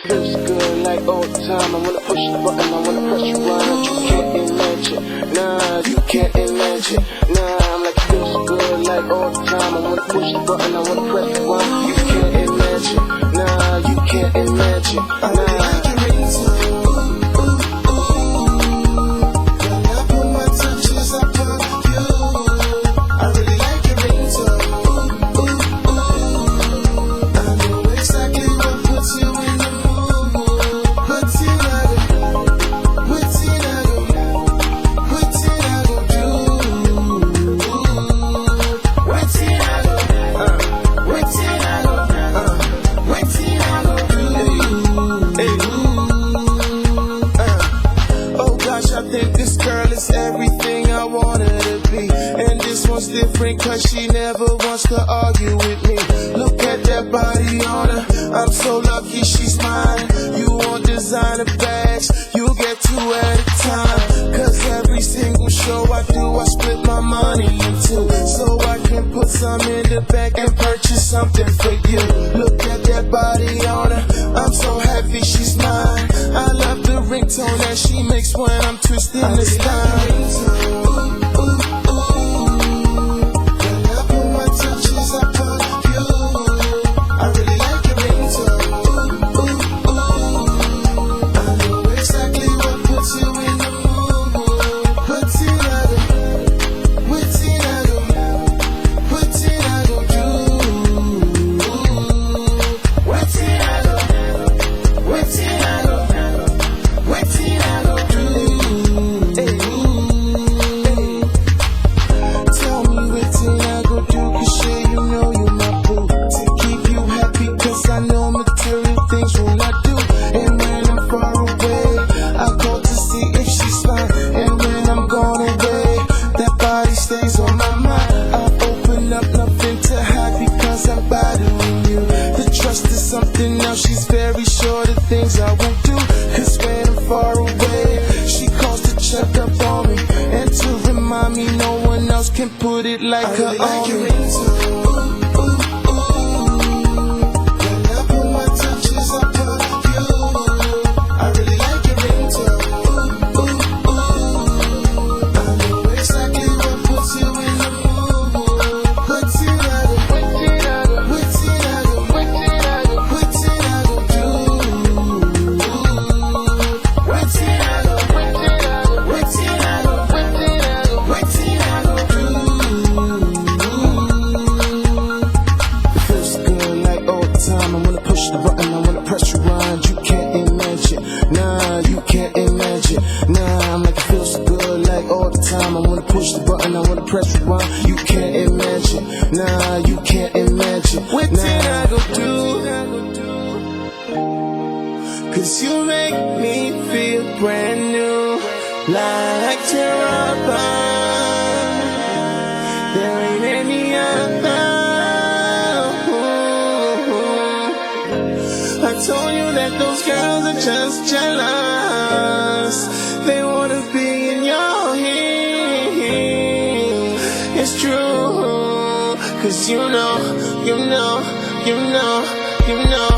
Feels good like all the time. I wanna push the button, I wanna press rewind. You can't imagine, nah, you can't imagine. Nah, I'm like, feels good like all the time. I wanna push the button, I wanna press rewind. You can't imagine, nah, you can't imagine. I really like your ringtone. When I put my touches upon you, I really like your ringtone. I know exactly what puts you in the mood. What's it I go? What's it I go? What's it I go do? What's it I go? What's it I go? What's it I go do? Oh gosh, I think this girl is everything I want her to be. And this one's different cause she never wants to argue with me. Look at that body on her, I'm so lucky she's mine. You want designer bags, you get two at a time. Cause every single show I do, I split my money in two, so I can put some in the back and purchase something for you. Look at that body on her, I'm so happy she's mine. I love the ringtone that she makes when I'm twisting the spine. When I put my touches upon you, I really like your ringtone. I know exactly what puts you in the mood. What's it I go? What's it I go? What's it I go do? What's it I go? What's it I go? What's it I go do? Tell me what's it I go do, cause yeah, you know you're my boo. To keep you happy, cause I know material things will not do. And when I'm far away, I call to see if she's fine. And when I'm gone away, that body stays on my mind. I open up nothing to hide because I'm bothering you. The trust is something else, she's very sure the things I won't do. Cause when I'm far away, she calls to check up on me and to remind me no one else can put it like her really like on your me. When I put my touches upon you, I really like your ringtone. I know exactly what puts you in the mood. What's it I go? What's it I go? What's it I go do? What's it I go? What's it I go? What's it I go do? It feels good like all the time. I wanna push the button, I wanna press rewind. You can't imagine, nah, you can't imagine. Nah, I'm like, it feels good like all the time. I wanna push the button, I wanna press rewind. You can't imagine, nah, you can't imagine. What did I go do? Cause you make me feel brand new, like Terrapin. There ain't any other. I told you that those girls are just jealous. They wanna be in your heat. It's true, cause you know, you know, you know, you know.